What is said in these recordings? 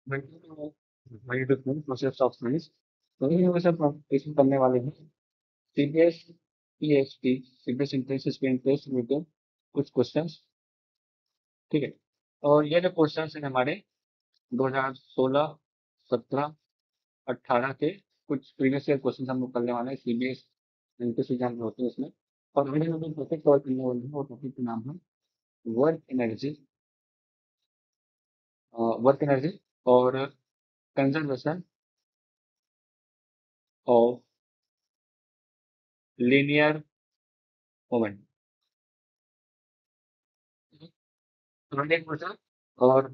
वही different process of science वही हम सब इसमें करने वाले हैं CBS EST CBS intensive screen test में कुछ क्वेश्चंस ठीक है और ये जो क्वेश्चंस हैं हमारे 2016 17 18 के कुछ प्रीवियस ईयर क्वेश्चंस हम लोग करने वाले हैं सीबीएस इंटेंसिव एग्जाम में होते हैं इसमें और हमने जो टॉपिक कवर करने वाले हैं वो टॉपिक का नाम है वर्क एनर्जी वर्क एनर्जी और conservation of linear moment hundred percent और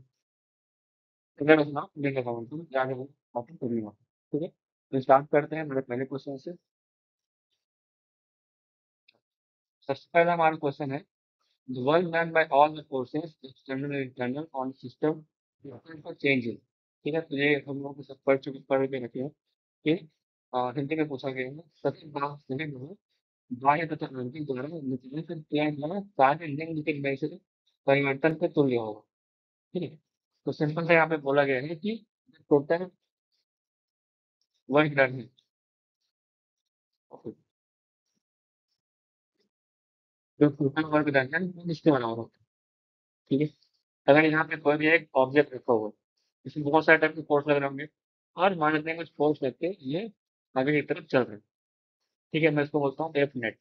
कंजर्वेशन ऑफ लीनियर मोमेंट जाने वो टॉपिक करने वाले हैं, ठीक है तो स्टार्ट करते हैं मेरे पहले क्वेश्चन से सबसे पहला हमारा क्वेश्चन है the work done by all the forces external and internal on system for changes ठीक है तो ये हम लोग को सब पढ़ के रखे हैं कि हिंदी में पूछा गया है सभी भाग सभी में बाह्य तथा आंतरिक द्वारा निचले से किया गया कार्य लिंग के वैसे परिवर्तन के तुल्य होगा ठीक है तो सिंपल से यहाँ पे बोला गया है कि टोटल वर्क डन है जो टोटल वर्क डन है वो इसके बराबर होता है ठीक है अगर यहाँ पे कोई भी एक ऑब्जेक्ट रखा हुआ है इसमें बहुत सारे टाइप के फोर्स लग रहे होंगे और मान लेते हैं कुछ फोर्स लेके ये आगे की तरफ चल रहे हैं ठीक है मैं इसको बोलता हूँ एफ नेट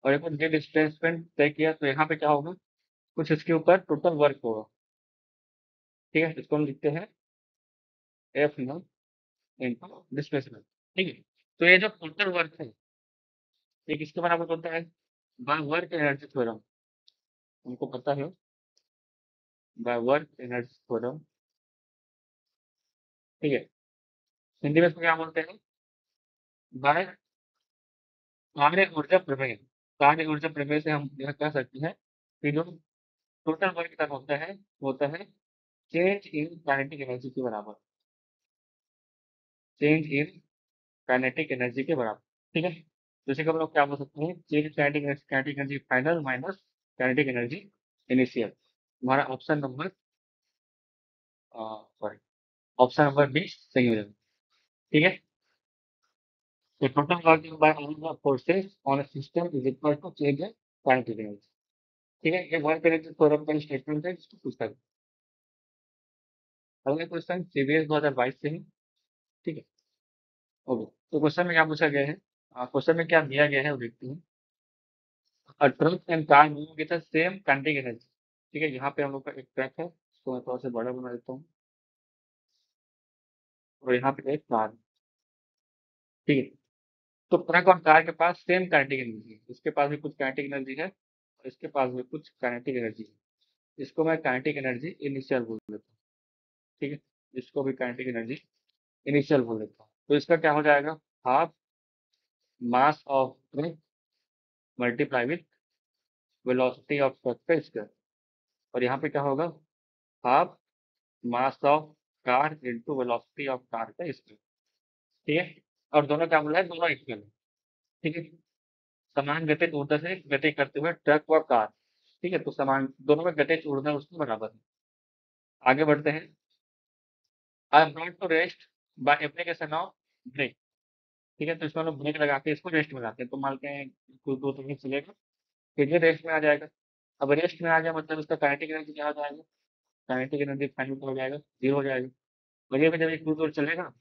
और एक बार ये डिस्प्लेसमेंट तय किया तो यहाँ पे क्या होगा कुछ इसके ऊपर टोटल वर्क होगा ठीक है इसको हम लिखते हैं एफ नेट इनटू डिस्प्लेसमेंट ठीक है तो ये जो टोटल वर्क है ये किसके बराबर होता है बाय वर्क एनर्जी थ्योरम हमको पता है बाय वर्क एनर्जी थ्योरम ठीक है हिंदी में इसको क्या बोलते हैं बाय कार्य ऊर्जा प्रमेय कार्य ऊर्जा प्रमेय से हम यह कह सकते हैं कि जो टोटल वर्क डन होता है चेंज इन काइनेटिक एनर्जी के बराबर चेंज इन काइनेटिक एनर्जी के बराबर ठीक है जैसे कि हम लोग क्या बोल सकते हैं change kinetic energy final minus kinetic energy initial हमारा सॉरी ऑप्शन नंबर बी सही हो जाएगा ठीक है तो total work done by all the forces on a system is equal to change in kinetic energy ठीक है ये वर्क एनर्जी थ्योरम का स्टेटमेंट है जिसको पूछता है अगला क्वेश्चन सीबीएस 2022 से है ठीक है ओके तो क्वेश्चन में क्या पूछा गया है क्वेश्चन में क्या दिया गया है वो देखते हैं a truck and car move with the same kinetic energy ठीक है यहाँ पे हम लोग का एक ट्रक है इसको मैं थोड़ा सा बड़ा बना देता हूँ और यहाँ पे एक कार ठीक है तो ट्रक और कार के पास सेम काइनेटिक एनर्जी है इसके पास भी कुछ काइनेटिक एनर्जी है और इसके पास भी कुछ काइनेटिक एनर्जी है इसको मैं काइनेटिक एनर्जी इनिशियल बोल देता हूँ ठीक है इसको भी काइनेटिक एनर्जी इनिशियल बोल देता हूँ तो इसका क्या हो जाएगा half mass of truck multiply with velocity of truck का स्क्वायर और यहाँ पे क्या होगा half mass of car into velocity of car का स्क्वायर ठीक है और दोनों क्या बोला है दोनों इक्वल है ठीक है समान गतिज ऊर्जा से गति करते हुए ट्रक व कार ठीक है तो समान दोनों में गतिज ऊर्जा उसके बराबर है आगे बढ़ते हैं I am not to rest by application of brake ठीक है तो इसमें हम लोग ब्रेक लगा के इसको रेस्ट में लाते हैं तो मानते हैं कुछ दो तीन चलेगा फिर ये रेस्ट में आ जाएगा अब रेस्ट में आ गया मतलब इसका काइनेटिक एनर्जी क्या हो जाएगा काइनेटिक एनर्जी फाइनल हो जाएगा जीरो हो जाएगा वजह पे जब एक दूर दूर चलेगा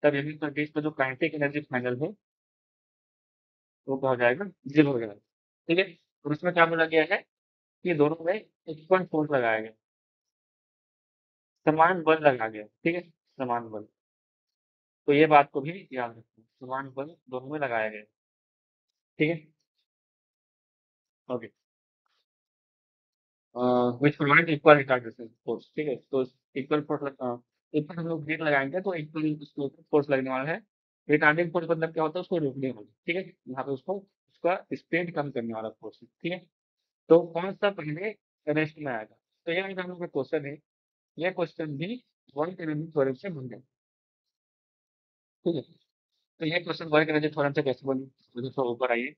तब यही कंडीशन इसका जो काइनेटिक एनर्जी फाइनल है वो क्या हो जाएगा जीरो हो जाएगा ठीक है और उसमें क्या बोला गया है कि दोनों में इक्वल फोर्स लगाया गया समान बल लगा गया ठीक है समान बल तो ये बात को भी याद रखना समान बल दोनों में लगाया गया ठीक है okay which provide equal retardation force ठीक है तो इक्वल फोर्स इक्वल हम लोग ब्रेक लगाएंगे तो इक्वल उसके ऊपर फोर्स लगने वाला है रिटार्डिंग फोर्स मतलब क्या होता है उसको रोकने वाला ठीक है यहाँ पे उसको उसका स्पीड कम करने वाला फोर्स ठीक है तो कौन सा पहले रेस्ट में आएगा तो ये हम लोग का क्वेश्चन है ये क्वेश्चन भी वर्क एनर्जी थ्योरम से बन गया ठीक है तो ये क्वेश्चन वर्क एनर्जी थ्योरम से कैसे बनी मुझे थोड़ा ऊपर आइए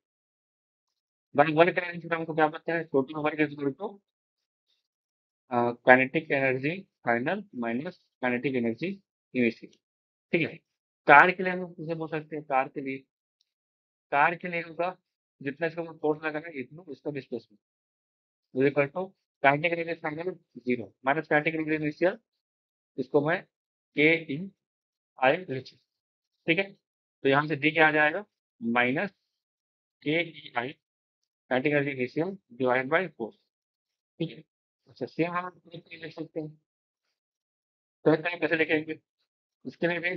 भाई वर्क एनर्जी थ्योरम को क्या पता है total work is equal to kinetic energy final minus kinetic energy initial. ठीक है। कार के लिए हम लोग इसे बोल सकते हैं, कार के लिए होगा जितना इसका फोर्स लगा है इतना इसका displacement equal to kinetic energy final zero minus kinetic energy initial, इसको मैं के इन आई लिख। ठीक है। तो यहाँ से डी क्या आ जाएगा, माइनस के E I kinetic energy initial divide by force. ठीक है। अच्छा सेम हम लिख सकते हैं, तो कैसे लिखेंगे, इसके लिए भी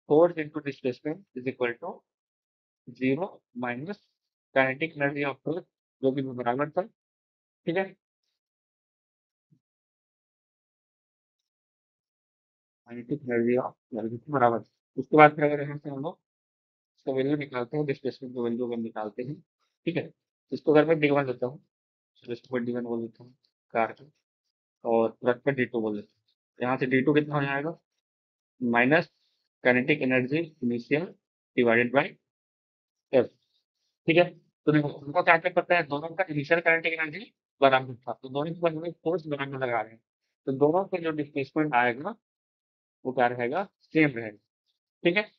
force into displacement is equal to zero minus kinetic energy of force जो कि बराबर था। ठीक है। काइनेटिक एनर्जी ऑफ एनर्जी के बराबर। उसके बाद फिर अगर यहाँ से हम लोग इसका वैल्यू निकालते हैं, डिस्प्लेसमेंट का वैल्यू अगर निकालते हैं, ठीक है, इसको अगर मैं डी वन लेता हूँ, चलो इसको मैं डी वन बोल देता हूँ कार का, और ट्रक पे डी टू बोल देता हूँ। यहाँ से डी टू कितना हो जाएगा, minus kinetic energy initial divided by F. ठीक है। तो देखो हमको क्या क्या पता है, दोनों का इनिशियल काइनेटिक एनर्जी बराबर था, तो दोनों के पास हमें फोर्स बराबर लगा रहे हैं, तो दोनों के जो डिस्प्लेसमेंट आएगा वो क्या रहेगा, सेम रहेगा। ठीक है।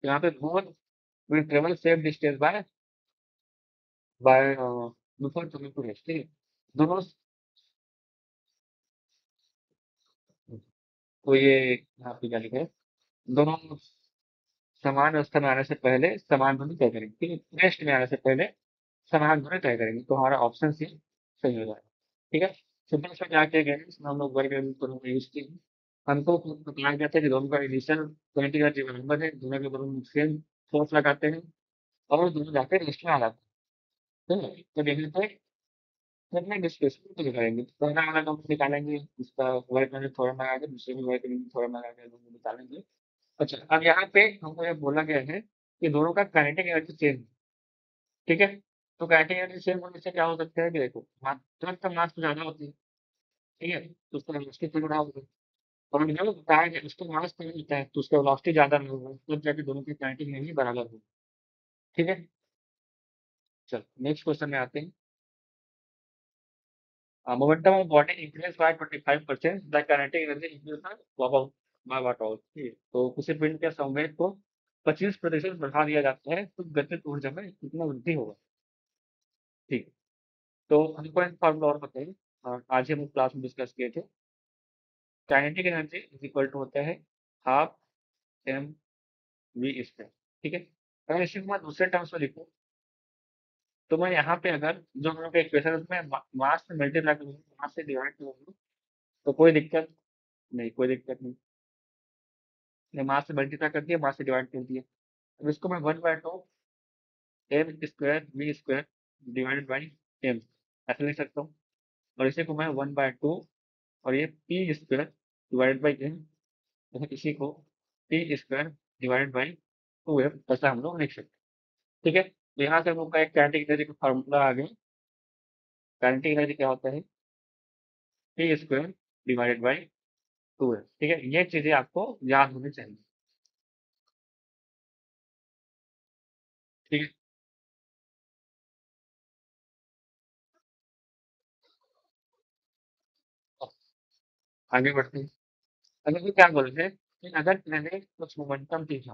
यहाँ पे both will travel same distance by before coming to rest. ठीक है। दोनों, तो ये यहाँ पे क्या लिखा है, दोनों समान अवस्था में आने से पहले समान दूरी तय करेंगे। ठीक है। रेस्ट में आने से पहले समान दूरी तय करेंगे, तो हमारा ऑप्शन सी सही हो जाएगा। ठीक है। सिंपल सा क्या किया गया है, इसमें हम लोग वर्ग यूज किए हैं। हमको बताया गया था कि दोनों का इनिशियल पॉइंट का जो नंबर है, दोनों के दोनों सेम फोर्स लगाते हैं और दोनों जाकर रेस्ट में आ जाते हैं। ठीक है। तो यहाँ पे कितने डिस्प्लेसमेंट करेंगे, तो पहला वाला तो हम निकालेंगे, उसका वर्ग में थोड़ा लगा के, दूसरे में वर्ग में थोड़ा लगा के दोनों निकालेंगे। अच्छा अब यहाँ पे हमको ये बोला गया है कि दोनों का काइनेटिक एनर्जी सेम है। ठीक है। तो काइनेटिक एनर्जी सेम होने से क्या हो सकता है कि देखो तुरंत का मास तो ज्यादा होती है। ठीक है। तो उसका वेलोसिटी थोड़ा होगा, और जो बताया गया उसका मास कम होता है तो उसका वेलोसिटी ज्यादा नहीं होगा, तब जाके दोनों की काइनेटिक एनर्जी बराबर होगी। ठीक है। चलो नेक्स्ट क्वेश्चन में आते हैं। Momentum of body increase by 25%, the kinetic energy increase by what hour. ठीक है। तो किसी पिंड के संवेग को 25% बढ़ा दिया जाता है तो गतिज ऊर्जा में कितना वृद्धि होगा। ठीक है। तो हमको एक फॉर्मूला और बताइए, आज ही हम क्लास में डिस्कस किए थे। Kinetic energy is equal to होता है हाफ एम वी स्क्वायर। ठीक है। अगर इसी को मैं दूसरे टर्म्स में लिखूं, तो मैं यहाँ पे अगर जो हम लोग का इक्वेशन है उसमें मास से मल्टीप्लाई करूंगा, मास से डिवाइड करूंगा, तो कोई दिक्कत नहीं, कोई दिक्कत नहीं। ने मास से मल्टीप्लाई कर दिया, मास से डिवाइड कर दिया। अब इसको मैं one by two M square V square divided by M ऐसे लिख सकता हूँ, और इसी को मैं वन बाय टू और ये P square divided by M, इसी को P square divided by two M ऐसा हम लोग लिख सकते हैं। ठीक है। तो यहाँ से हम लोग का एक काइनेटिक एनर्जी का फार्मूला आ गया। काइनेटिक एनर्जी क्या होता है, P square divided by two M. ठीक है। ये चीजें आपको याद होनी चाहिए। ठीक है। अब आगे बढ़ते हैं। अगर ये क्या बोल रहे हैं कि अगर मैंने कुछ मोमेंटम देखा,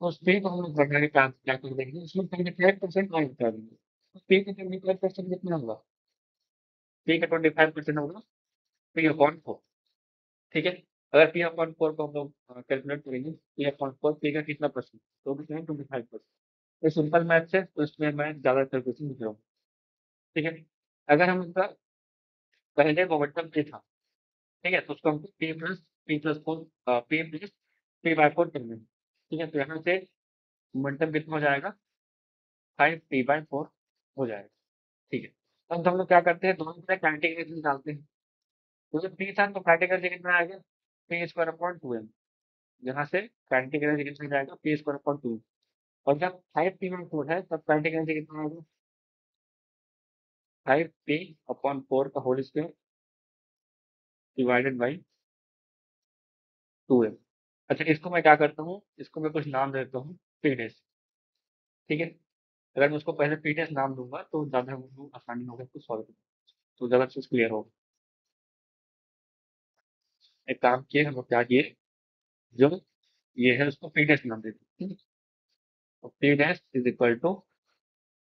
तो उस पे को हम लोग बढ़ने के काम क्या कर देंगे, उसमें 25% और कर देंगे। तो पे का 25% कितना होगा, पे का 25% होगा पी अपॉन फोर। ठीक है। अगर पी अपॉन फोर को हम लोग कैलकुलेट करेंगे, पी अपॉन फोर पी का कितना परसेंट, तो कितना 25%। ये सिंपल मैथ्स है, तो इसमें मैं ज़्यादा कैलकुलेशन नहीं करूँगा। ठीक है। अगर हम इसका पहले मोमेंटम पे था, ठीक है, तो उसको हमको P plus four P plus P by four करना है। ठीक है। तो यहाँ से मोमेंटम कितना हो जाएगा, 5p/4 हो जाएगा। ठीक है। अब हम लोग क्या करते हैं, दोनों तरह काइनेटिक एनर्जी निकालते हैं। तो जब पी था तो काइनेटिक एनर्जी कितना आएगा, P square upon two M. यहाँ से काइनेटिक एनर्जी कितना जाएगा, पी स्क्वायर अपॉन टू। और जब 5p/4 है तब काइनेटिक एनर्जी कितना आएगा, 5p/4 का whole square divided by two M. अच्छा इसको मैं क्या करता हूँ, इसको मैं कुछ नाम देता हूँ, पी डैश। ठीक है। अगर मैं उसको पहले पी डैश नाम दूंगा तो ज़्यादा हमको आसानी होगा इसको सॉल्व करना, तो ज़्यादा चीज़ क्लियर होगा। एक काम किए, हम लोग क्या किए, जो ये है उसको पी डैश नाम देते हैं, ठीक है। P dash is equal to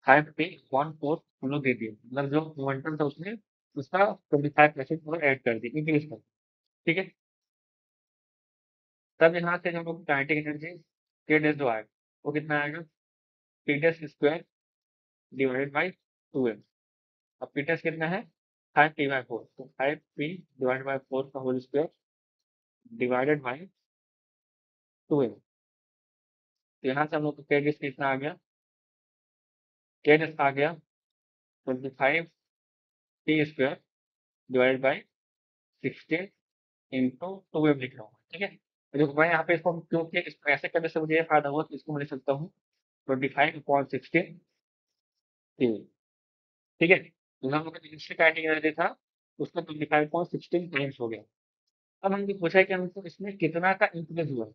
5p/4 हम लोग दे दिए, मतलब जो मोमेंटम था उसमें उसका 25% और ऐड कर दी, इंक्रीज कर दी, ठीक है। तब यहाँ से हम लोग काइनेटिक एनर्जी के डैश जो आएगा वो कितना आएगा, P dash square divided by 2m। अब पी डैश कितना है, 5p/4, तो 5p डिवाइडेड बाई 4 का whole square divided by 2m। तो यहाँ से हम लोग को के डैश कितना आ गया, के डैश आ गया 25p² divided by 16 into 2m लिख रहा हूँ, ठीक है। तो जो मैं यहाँ पे इसको क्योंकि इसको ऐसे करने से मुझे ये फायदा हुआ कि इसको मैं लिख सकता हूँ 25/16 t, ठीक है। तो हम लोग का जो दूसरी काइनेटिक एनर्जी था उसका 25/16 टाइम्स हो गया। अब हमने पूछा है कि हमको इसमें कितना का इंक्रीज हुआ है,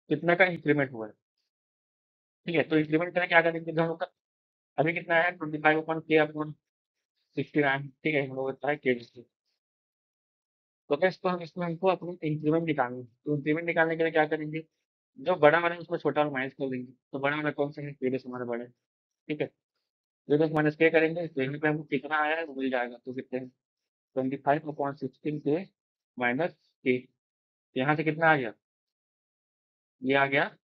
कितना का इंक्रीमेंट हुआ है, ठीक है। तो इंक्रीमेंट करें क्या करेंगे, जो हम लोग का अभी कितना है 25/k/69, ठीक है, हम लोग बताया के। तो क्या इसको हम इसमें हमको अपनी इंक्रीमेंट निकालना है, तो इंक्रीमेंट निकालने के लिए क्या करेंगे, जो बड़ा वाला है उसको छोटा वाला माइनस कर देंगे, तो बड़ा वाला कौन सा है, के हमारा बड़ा है, ठीक है। जो माइनस के करेंगे तो यहाँ पे हमको कितना आया है वो मिल जाएगा, तो कितने 25/16 के माइनस के, यहाँ से कितना आ गया, ये आ गया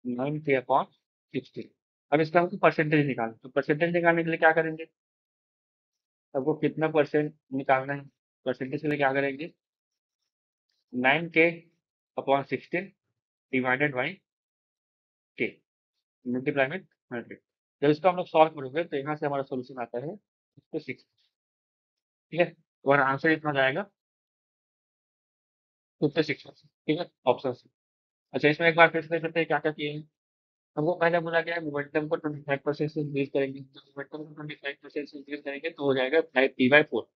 9k/16। अब इसका हमको परसेंटेज निकालना, तो परसेंटेज निकालने के लिए क्या करेंगे, आपको कितना परसेंट निकालना है, परसेंटेज के लिए क्या करेंगे, 9k/16 डिवाइडेड बाई के मल्टीप्लाई में 100। जब इसको हम लोग सॉल्व करोगे तो यहाँ से हमारा सॉल्यूशन आता है 56, ठीक है। तो हमारा आंसर इतना जाएगा 56%, ठीक है, ऑप्शन सी। अच्छा, इसमें एक बार फिर से देख लेते हैं क्या क्या किए हैं। हमको पहले बोला गया है मोमेंटम को 25% से इंक्रीज करेंगे, जब मोमेंटम को 25% से इंक्रीज करेंगे तो हो जाएगा 5p/4।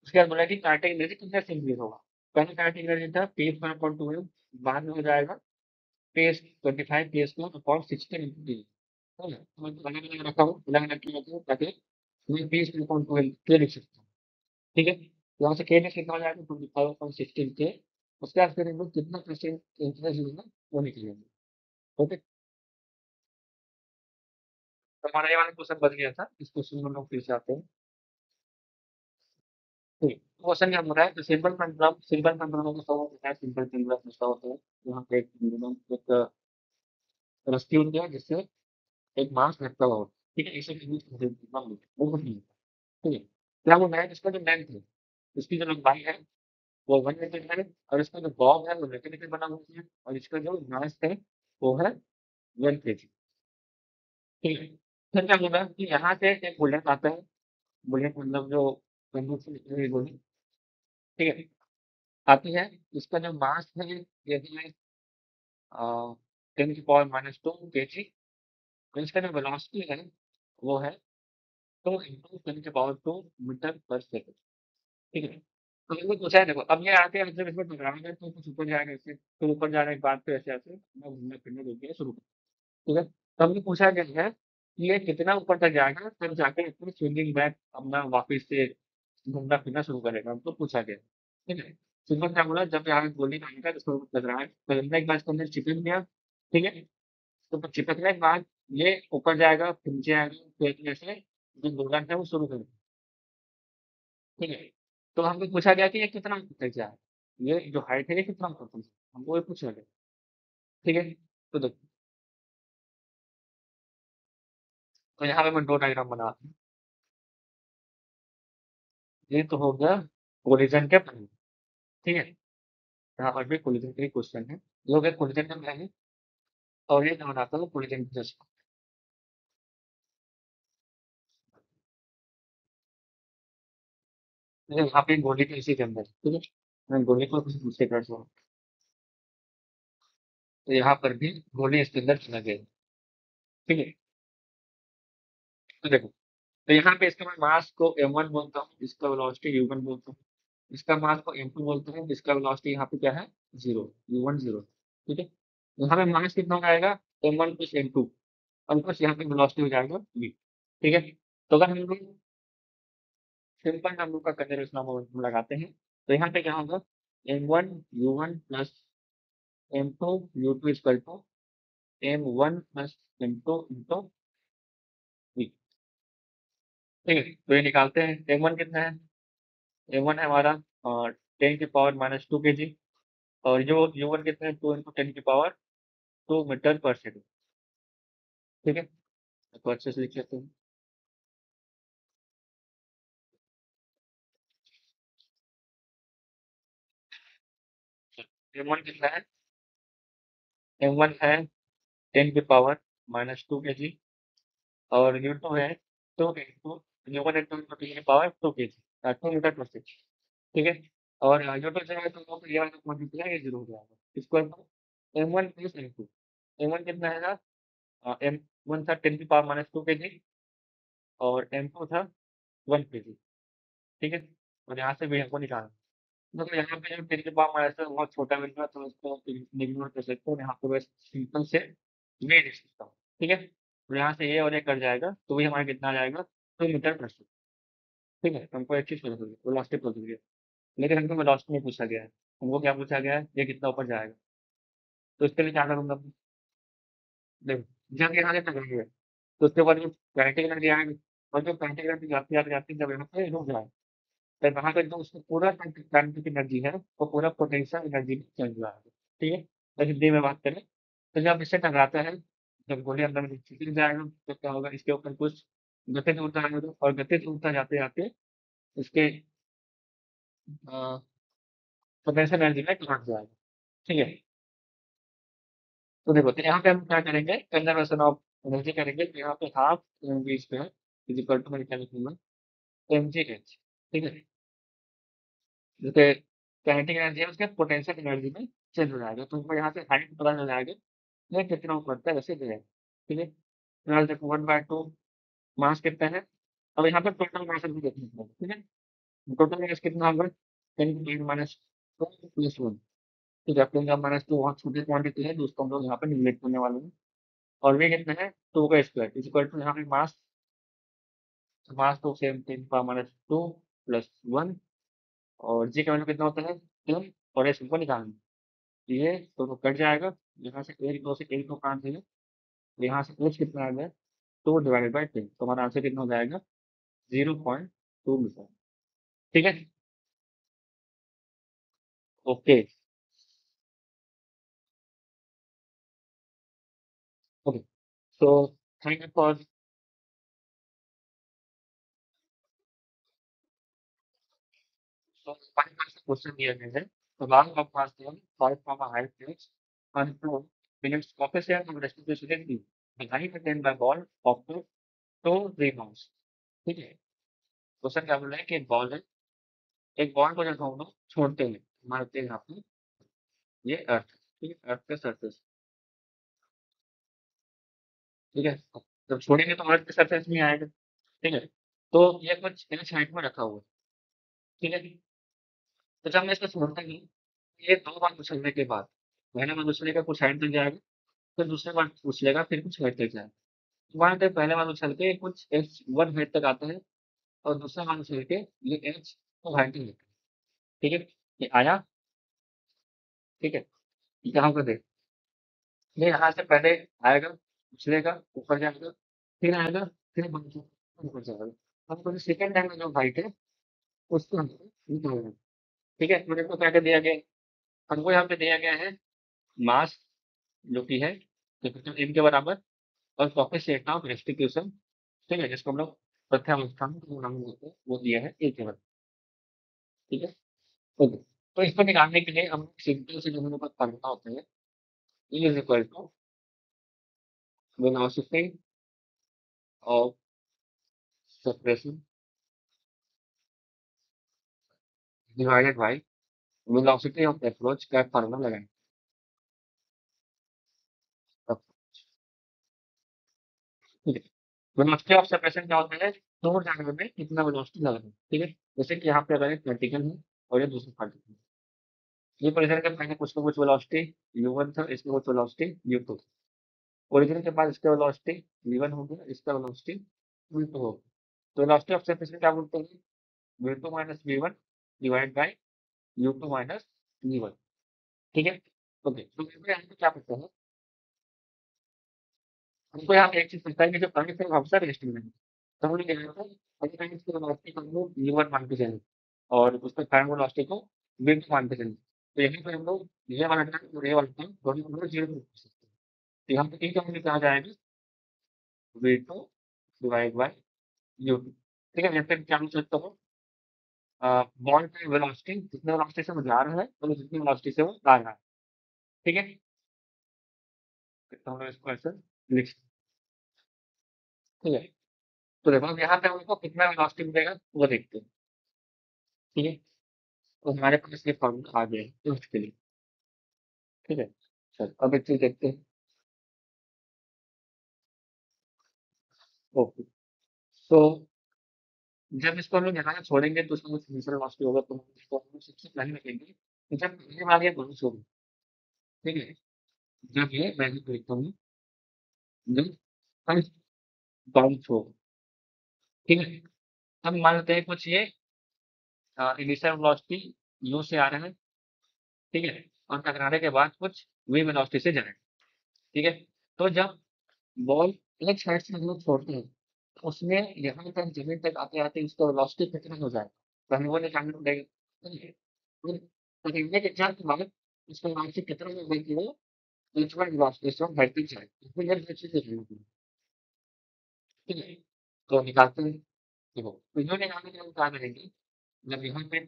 उसके बाद बोला कि काइनेटिक एनर्जी कितने से इंक्रीज होगा, पहले काइनेटिक एनर्जी था p²/2m, बाद में हो जाएगा p 25p² 16 है ना? तो मैं अलग-अलग रखा हूँ, अलग-अलग क्यों रखा हूँ ताकि मैं 20.12 के लिख सकता हूँ, ठीक है। तो यहाँ से के ने कितना हो जाएगा 25/16 के, उसके बाद फिर हम लोग कितना परसेंट इंटरेस्ट जो है वो निकलेंगे, ओके। तो हमारा ये वाला क्वेश्चन बच गया था, इस क्वेश्चन में हम लोग फिर से आते हैं, ठीक। क्वेश्चन क्या बोल रहा है, तो सिंपल पेंडुलम का सॉल्व होता है, सिंपल पेंडुलम का सॉल्व होता है। यहाँ पे एक पेंडुलम एक रस्सी होती है जिससे एक मास लटका हुआ होता है, ठीक है, इसे यूज करते हैं वो कुछ नहीं है, ठीक है। क्या बोल रहा है, इसका जो लेंथ है, इसकी जो लंबाई है वो 1 मीटर है, और इसका जो बॉब है वो मैकेनिकल बना हुआ है, और इसका जो मास है वो है 1 केजी, ठीक है। फिर क्या होगा कि यहाँ से एक बुलेट आता है, बुलेट मतलब जो बंदूक से निकली हुई गोली, ठीक है, आती है। इसका जो मास है ये है 10⁻² केजी, और इसका जो वेलोसिटी है वो है 2 × 10⁻² मीटर पर सेकंड, ठीक है। तो हमने पूछा है, देखो अब ये आके जब इसमें टकराएगा तो कुछ ऊपर जाएगा, इससे फिर ऊपर जाने के बाद फिर ऐसे-ऐसे अपना घूमना फिरना जो भी है शुरू करेगा, ठीक है। तो हमसे पूछा गया है कि ये कितना ऊपर तक जाएगा तब जाके इसमें स्विंगिंग बैक अपना वापस से घूमना फिरना शुरू करेगा, हमको पूछा गया है, ठीक है। सिंपल क्या बोला, जब यहाँ गोली मारेगा तो उसको टकराए, टकराने के बाद इसके अंदर चिपक गया, ठीक है। तो चिपकने के बाद ये ऊपर जाएगा, फिर नीचे आएगा, फिर ऐसे जो दोलन है वो शुरू करेगा, ठीक है। तो हमसे पूछा गया कि ये कितना ऊपर तक जाए, ये जो हाइट है ये कितना ऊपर तक जाए, हमको ये पूछा गया, ठीक है। तो देखो, तो यहाँ पे मैं 2 डायग्राम बना रहा हूँ। ये तो हो गया कोलिजन के पहले, ठीक है। यहाँ पर भी कोलिजन के क्वेश्चन है, ये हो गया कोलिजन के पहले, और ये मैं बनाता हूँ कोलिजन के जस्ट, यहाँ पे गोली के इसी के अंदर, ठीक है। मैं गोली को कुछ दूसरे कर रहा हूँ, तो यहाँ पर भी गोली इसके अंदर चला गया, ठीक है। तो देखो, तो यहाँ पे इसका मैं मास को m1 बोलता हूँ, इसका वेलोसिटी u1 बोलता हूँ, इसका मास को m2 बोलते हैं, इसका वेलोसिटी यहाँ पे क्या है 0, u1 0, ठीक है। यहाँ पे मास कितना हो जाएगा m1 प्लस m2, और प्लस यहाँ पे वेलोसिटी हो जाएगा v, ठीक है। तो अगर हम लोग सिंपल नंबर का कंजर्वेशन मोमेंटम लगाते हैं, तो यहाँ पे क्या होगा, m1 u1 plus m2 u2 equal to m1 plus m2 into v। ठीक है, तो ये निकालते हैं। m1 कितना है, m1 है हमारा 10⁻² kg, और जो u1 कितना है, 2 इंटू 10⁻² मीटर पर सेकेंड। ठीक है, तो अच्छे से लिख लेते हैं। m1 कितना है, m1 है 10⁻² kg, और u2 है 2 into u1 into 10⁻² kg, 2 metre पर सेकेंड। ठीक है, और u2 जो है तो ये वाला मल्टीप्लाई ये जीरो हो जाएगा, इसको m1 प्लस m2। m1 कितना है, m1 था 10⁻² kg, और m2 था 1 kg। ठीक है, और यहाँ से भी हमको निकालना, मतलब यहाँ पे जो 10⁻² है बहुत छोटा बिंदु है, तो इसको इग्नोर कर सकते हो, यहाँ पे बस सिंपल से v लिख सकता हूँ। ठीक है, और यहाँ से ये और ये कट जाएगा, तो वही हमारा कितना आ जाएगा, 2 मीटर पर सेकेंड। ठीक है, तो हमको एक चीज़ पता चल गई, वेलोसिटी पता चल गया। लेकिन हमको वेलोसिटी नहीं पूछा गया है, हमको क्या पूछा गया है, ये कितना ऊपर जाएगा। तो इसके लिए क्या करूँगा मैं, देखो जब यहाँ से टकराएगा, तो उसके बाद जो काइनेटिक एनर्जी आएगी, और जो काइनेटिक एनर्जी जाते जाते जाते जब यहाँ पे रुक जाए, तो वहाँ पे जो उसका पूरा काइनेटिक एनर्जी है, वो पूरा पोटेंशियल एनर्जी में चेंज हुआ है। ठीक है, तो हिंदी में बात करें, तो जब इससे टकराता है, जब गोली अंदर में छिड़ जाएगा, तो क्या होगा, इसके ऊपर कुछ गतिज ऊर्जा आएगा, और गतिज ऊर्जा जाते जाते इसके पोटेंशियल एनर्जी में कन्वर्ट हो जाएगा। ठीक है, तो देखो, तो यहाँ पे हम क्या करेंगे, कंजर्वेशन ऑफ एनर्जी करेंगे, तो यहाँ पे half M V square is equal to, मैं क्या लिखूंगा, एम जी एच। ठीक है, जैसे काइनेटिक एनर्जी है उसके पोटेंशियल एनर्जी में चेंज हो जाएगा, तो हमको यहाँ से हाइट पता चल जाएगा, ये कितना ऊपर है वैसे जो है। ठीक है, फिलहाल देखो 1/2 मास कितना है। अब यहाँ पे टोटल मास भी देखना है। ठीक है, टोटल मास कितना होगा, 10⁻² प्लस 1। ठीक है, 10⁻² बहुत छोटी क्वांटिटी है, तो उसको हम लोग यहाँ पे निगलेक्ट करने वाले हैं। और वे कितना है, 2 का स्क्वायर इज इक्वल टू, यहाँ पे मास, मास तो सेम 10⁻² प्लस 1, और जी का वैल्यू कितना होता है, 10, और एस हमको निकालना है। ये दोनों कट जाएगा, यहाँ से एक दो से एक दो काट देंगे, यहाँ से एच कितना आ गया, 2/10, तो हमारा आंसर कितना हो जाएगा, 0.2 मीटर। ठीक है, okay, okay, so thank you for. So, 5 marks का क्वेश्चन दिया गया है, तो long off pass ten 5 and 2 minutes coefficient of reciprocity behind the 10 by ball of two rebounds। ठीक है, क्वेश्चन क्या बोल रहा है कि एक बॉल है, एक बॉल को जब हम लोग छोड़ते हैं, मारते हैं यहाँ पे, ये अर्थ, ठीक है, अर्थ के सरफेस। ठीक है, जब छोड़ेंगे तो अर्थ के सरफेस में आएगा। ठीक है, तो ये कुछ इंच हाइट में रखा हुआ है। ठीक है, तो जब मैं इसको छोड़ता हूँ, ये दो बार उछलने के बाद, पहले बार उछलेगा कुछ हाइट तक जाएगा, फिर दूसरी बार उछलेगा फिर कुछ हाइट तक जाएगा। वहाँ पे पहले बार उछल के कुछ एच वन हाइट तक आता है, और दूसरा बार उछल के ये एच टू हाइट तक लेता है। ठीक है, ये आया। ठीक है, यहाँ पर देख, ये यहाँ से पहले आएगा, उछलेगा, ऊपर जाएगा, फिर आएगा, फिर बंद होगा, ऊपर जाएगा। हमको जो सेकंड टाइम में जो हाइट है, उसको हमको निकालना है। ठीक है, मेरे को क्या क्या दिया गया है, हमको यहाँ पे दिया गया है मास, जो कि है कैपिटल एम के बराबर, और कोफिशिएंट ऑफ रेस्टिट्यूशन। ठीक है, जिसको हम लोग प्रत्यावस्थान को नाम देते हैं, वो दिया है ए के बराबर। ठीक है, ओके, तो इसको निकालने के लिए हम सिंपल से जो हमें पास फार्मूला होता है, E is equal to velocity of separation divided by velocity of approach का फार्मूला लगाएंगे। ठीक है, वेलोसिटी ऑफ सेपरेशन क्या होता है, दूर जाने में कितना वेलोसिटी लग रहा है। ठीक है, जैसे कि यहाँ पे अगर एक पार्टिकल है, और ये दूसरा पार्टिकल है, ये पोजीशन के पहले कुछ ना कुछ वेलोसिटी u1 था, इसमें कुछ वेलोसिटी u2 था। ओरिजिन के बाद इसका वेलोसिटी v1 हो गया, इसका वेलोसिटी v2 हो गया। तो वेलोसिटी ऑफ सेपरेशन क्या बोलते हैं, v2 minus v1 divide by U two minus U one. ठीक है। ओके, तो मेरे को यहाँ पे क्या पता है, हमको यहाँ पे एक चीज पता है कि जो करंट है वो हमेशा रेस्टिंग में है। तो हमने यहाँ पर अगर करंट की वेलोसिटी को हम लोग यू वन मान के चले और उसका करंट वेलोसिटी को वी टू मान के चले, तो यहीं पे हम लोग ये वाला टर्म और ये वाला टर्म दोनों हम लोग जीरो कर सकते हैं। तो यहाँ पे ई का वैल्यू कहाँ जाएगा, V two divide by U two. ठीक है, यहाँ पे क्या लिख सकता हूँ, बॉल का वेलोसिटी जितने वेलोसिटी से वो जा रहा है और जितनी वेलोसिटी से वो आ रहा है। ठीक है, तो हम लोग इसको ऐसे लिख सकते हैं। ठीक है, तो देखो अब यहाँ पे हमको कितना वेलोसिटी मिलेगा वो देखते हैं। ठीक है, तो हमारे पास ये फॉर्मूला आ गया है लिफ्ट के लिए। ठीक है, चल अब एक चीज देखते हैं। ओके, तो जब इसको हम लोग यहाँ से छोड़ेंगे तो उसमें कुछ दूसरा वेलोसिटी होगा, तो हम इसको हम लोग सबसे पहले लिखेंगे कि जब पहले वाला ये बाउंस होगा। ठीक है, जब ये वैल्यू देखता हूँ, जब फर्स्ट बाउंस होगा। ठीक है, अब मान लेते हैं कुछ ये इनिशियल वेलोसिटी यू से आ रहा है। ठीक है, और टकराने के बाद कुछ वी वेलोसिटी से जाएगा। ठीक है, तो जब बॉल एक साइड से हम लोग छोड़ते हैं, तो उसमें यहाँ तक जमीन तक आते आते उसका वेलोसिटी कितना हो जाएगा, तो हमें वो निकालना पड़ेगा। ठीक है, फिर टकराने के जस्ट बाद उसका वेलोसिटी कितना होगा कि वो एच वन वेलोसिटी से बढ़ती जाए, इसमें ये वेलोसिटी देखनी होगी। ठीक है, तो निकालते हैं। देखो, तो ये निकालने के लिए हम क्या करेंगे, जब यहाँ पे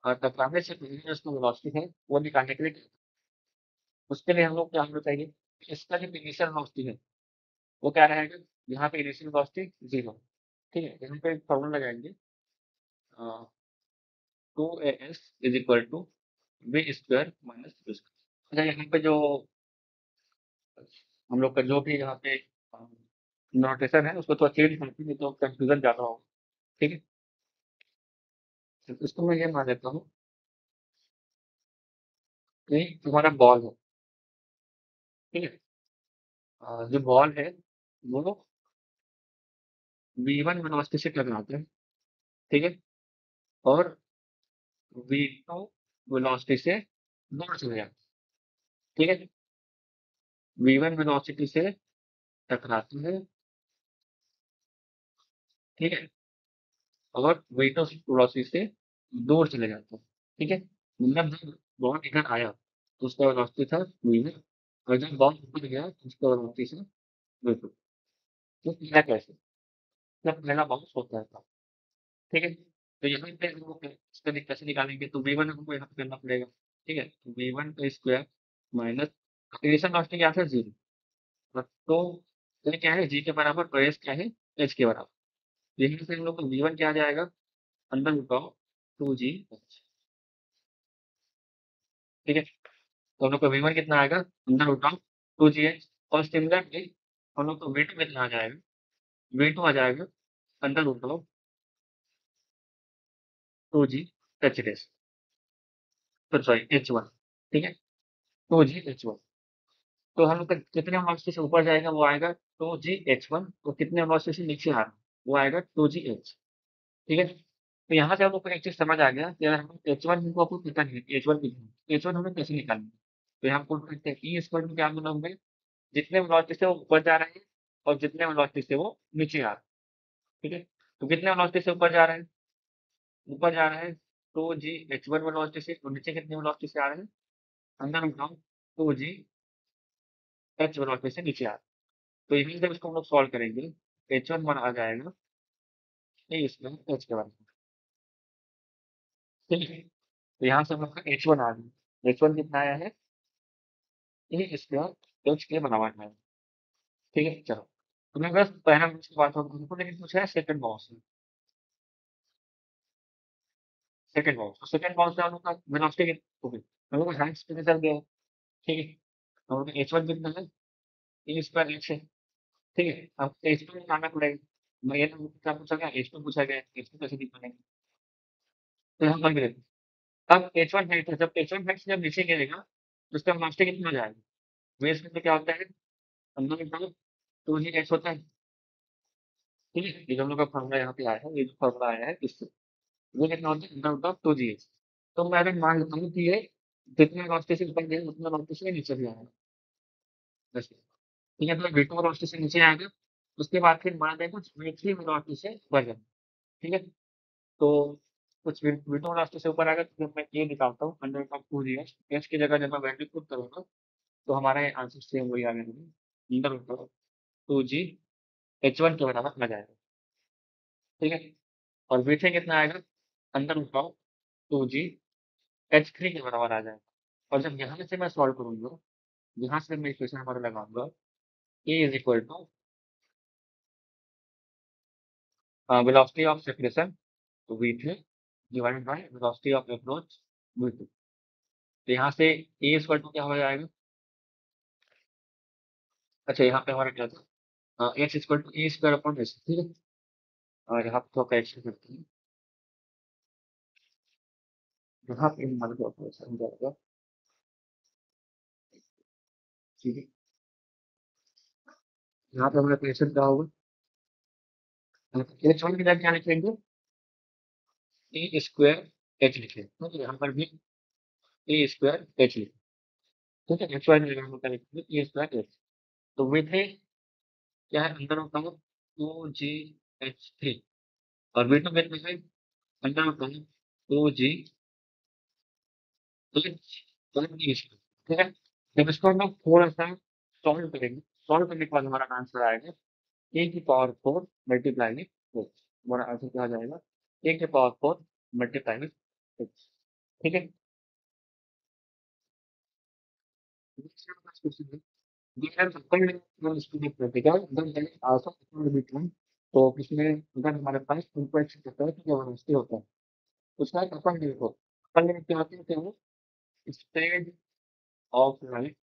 टकराने से पहले जो उसका वेलोसिटी है वो निकालने के लिए उसके लिए हम लोग क्या होना चाहिए, इसका जो इनिशियल वेलोसिटी है वो क्या रहेगा, यहाँ पे इनिशियल वेलोसिटी जीरो। ठीक है, यहाँ पे एक फॉर्मूला लगाएंगे, two A S is equal to V square minus U square. अच्छा, यहाँ पे जो हम लोग का जो भी यहाँ पे नोटेशन है उसको थोड़ा चेंज करते हैं तो कंफ्यूजन ज्यादा होगा। ठीक है, तो इसको मैं ये मान लेता हूँ कि तुम्हारा बॉल है। ठीक है, जो बॉल है वो वी वन वेलोसिटी से टकराता है। ठीक है, और वी टू वेलोसिटी से दूर चले जाता है। ठीक है, वी वन वेलोसिटी से टकराता है। ठीक है, और वी टू वेलोसिटी से दूर चले जाता है। ठीक है, मतलब जब बॉल इधर आया तो उसका वेलोसिटी था वी वन, और जब बॉल ऊपर गया तो उसका वेलोसिटी से वी टू। तो पहला कैसे, जब पहला बाउंस होता है तब। ठीक है, तो यहाँ पे हम लोग इसका कैसे निकालेंगे, तो वी वन हमको यहाँ पे करना पड़ेगा। ठीक है, तो वी वन का स्क्वायर माइनस इनिशियल वेलोसिटी क्या था, जीरो। तो ये क्या है, जी के बराबर और एस क्या है, एच के बराबर। यहीं से हम लोग को वी वन क्या आ जाएगा, under root of two G H. ठीक है, तो हम लोग को वी वन कितना आएगा, under root of two G H. और सिमिलरली हम लोग को वी टू कितना आ जाएगा, वी टू आ जाएगा under root of two G H डेस, तो सॉरी एच वन। ठीक है, टू जी एच वन। तो हम लोग का कितने वेलोसिटी से ऊपर जाएगा वो आएगा टू जी एच वन, तो कितने वेलोसिटी से नीचे आ रहा है वो आएगा टू जी एच। ठीक है, तो यहाँ से हम लोग को एक चीज समझ आ गया कि अगर हम एच वन हमको आपको पता नहीं है एच वन कितना है, एच वन हमें कैसे निकालना है। तो यहाँ पुट करते हैं ई स्क्वायर में क्या मतलब होंगे, जितने वेलोसिटी से वो ऊपर जा रहे हैं और जितने वेलोसिटी से वो नीचे आ रहे हैं। ठीक है, तो कितने वेलोसिटी से ऊपर जा रहे हैं, ऊपर जा रहे हैं two G H one velocity से, और नीचे कितने वेलोसिटी से आ रहे हैं, अंदर उठाओ टू जी एच वेलोसिटी से नीचे आ रहे हैं। तो यही जब इसको हम लोग सॉल्व करेंगे, एच वन आ जाएगा ए स्क्वायर एच के बराबर। ठीक है, तो यहाँ से हम लोग का एच वन आ गया, एच वन कितना आया है, ए स्क्वायर एच के बराबर है। ठीक है, चलो, तो मैं बस पहला बॉक्स की बात हमको लेकिन पूछा है सेकंड बॉक्स में। सेकंड बॉक्स, तो सेकंड बॉक्स में हम लोग का वेलोसिटी ओके, हम लोग का हाइट कितने चल गया है। ठीक है, हम लोग का एच वन कितना है, ए स्क्वायर एच है। ठीक है, अब एच टू निकालना पड़ेगा। मैं ये तो क्या पूछा गया, एच टू पूछा गया, एच टू कैसे निकालेंगे, तो यहाँ पर भी देखो, अब एच वन हाइट है, जब एच वन हाइट से जब नीचे गिरेगा तो उसका वेलोसिटी कितना हो जाएगा, वेव्स में क्या होता है, अंदर की तरफ टू जी एच होता है। ठीक है, ये जो हम लोग का फॉर्मूला यहाँ पे आया है, ये जो फॉर्मूला आया है इससे, ये कितना होता है under root of two G H. तो मैं अगर मान लेता हूँ कि ये जितने वेलोसिटी से ऊपर गया उतना वेलोसिटी से नीचे भी आएगा। वैसे ठीक है, तो v2 वेलोसिटी से नीचे आएगा, उसके बाद फिर मान लें कुछ v3 वेलोसिटी से बढ़ जाए। ठीक है? तो कुछ v2 वेलोसिटी से ऊपर आएगा, तो मैं ये निकालता हूँ under root of 2gh। h की जगह जब मैं वैल्यू पुट करूँगा, तो हमारा ये आंसर सेम वही आ जाएगा, under root of 2g h1 के बराबर आ जाएगा। ठीक है? और v3 कितना आएगा? Under root of 2g h3 के बराबर आ जाएगा। और जब यहाँ से मैं सॉल्व करूँगा, यहाँ से मैं इक्वेशन हमारा लगाऊँगा, a is equal to velocity of separation v3 divided by velocity of approach v2। तो यहाँ से a इक्वल टू क्या हो जाएगा? अच्छा, यहाँ पे हमारा क्या था? h equal to a square upon s। ठीक है? और यहाँ पे थोड़ा करेक्शन करते हैं। यहाँ पे हमारा जो ऑपरेशन हो जाएगा, ठीक है? यहाँ पे हमारा करेक्शन क्या होगा? h1 की जगह क्या लिखेंगे? a स्क्वायर h लिखेंगे। ठीक है? यहाँ पर भी a स्क्वायर h लिखेंगे। ठीक है? h1 की जगह हम क्या लिखेंगे? a square h। तो v3 क्या है? अंदर होता है 2gh3 और v2 कितना है? अंदर होता है 2g तो ठीक है? जब इसको हम लोग थोड़ा-सा सॉल्व करेंगे, सॉल्व करने के बाद हमारा आंसर आएगा a की पावर 4 मल्टीप्लाई विथ h। हमारा आंसर क्या आ जाएगा? a की पावर 4 मल्टीप्लाई विथ h। ठीक है? तो इसमें अगर हमारे पास इनपुट होता है तो क्या वेलोसिटी होता है, उसका एक अपर लिमिट होता है। अपर लिमिट क्या होती है? क्या है? स्पीड ऑफ लाइट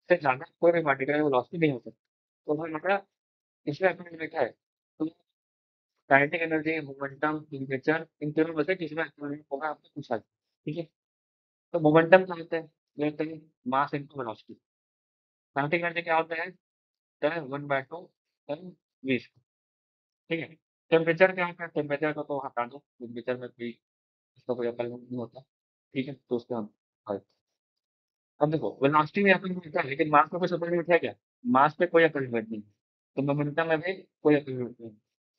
से ज़्यादा कोई भी पार्टिकल की वेलोसिटी नहीं हो सकती। तो हमारा इसमें अपर लिमिट है। तो kinetic energy, momentum, temperature in तीनों में से किसी में अपर लिमिट होगा आपसे पूछा जाए। ठीक है? तो मोमेंटम क्या होता है? ये होता है mass into velocity. Kinetic energy क्या होता है? होता है 1/2 टाइम v स्क्वायर। ठीक है? टेम्परेचर क्या होता है? टेम्परेचर को तो हटा दो, टेम्परेचर में कोई इसका कोई अपर लिमिट नहीं होता। ठीक है? तो उसको हम हल। अब देखो वेलोसिटी में अपर लिमिट है, लेकिन मास में कुछ अपर लिमिट है क्या? मास पे कोई अपर लिमिट नहीं है। तो मोमेंटम में भी कोई अपर लिमिट नहीं है।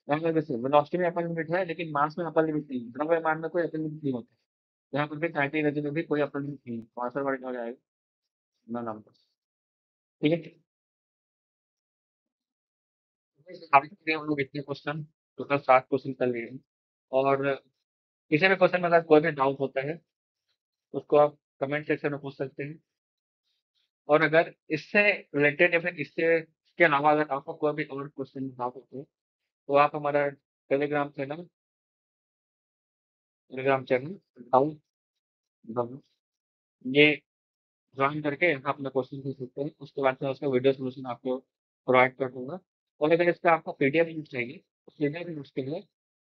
यहाँ पे जैसे वेलोसिटी में अपर लिमिट है, लेकिन मास में अपर लिमिट नहीं है। द्रव्यमान में कोई अपर लिमिट नहीं होता। यहाँ पर भी काइनेटिक एनर्जी में भी कोई अपर लिमिट नहीं है। तो आंसर हमारा क्या हो जाएगा? None of this. ठीक है? अभी तक हम लोग इतने क्वेश्चन टोटल 7 क्वेश्चन कर लिए हैं। और किसी भी क्वेश्चन में अगर कोई भी डाउट होता है, उसको आप कमेंट सेक्शन में पूछ सकते हैं। और अगर इससे रिलेटेड या फिर इसके अलावा अगर आपको कोई भी और क्वेश्चन डाउट होते हैं, तो आप हमारा टेलीग्राम चैनल डाउट ये जॉइन करके यहाँ अपना क्वेश्चन पूछ सकते हैं। उसके बाद मैं उसका वीडियो सॉल्यूशन आपको प्रोवाइड कर दूँगा। और अगर इसका आपको पीडीएफ नोट्स चाहिए, तो पीडीएफ नोट्स के लिए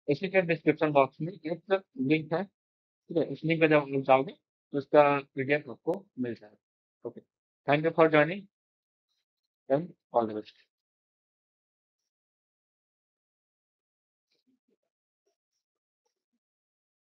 इसी के डिस्क्रिप्शन बॉक्स में एक लिंक है। ठीक है? उस लिंक पे जब आप जाओगे, तो उसका पीडीएफ आपको मिल जाएगा। Okay. Thank you for joining and all the best.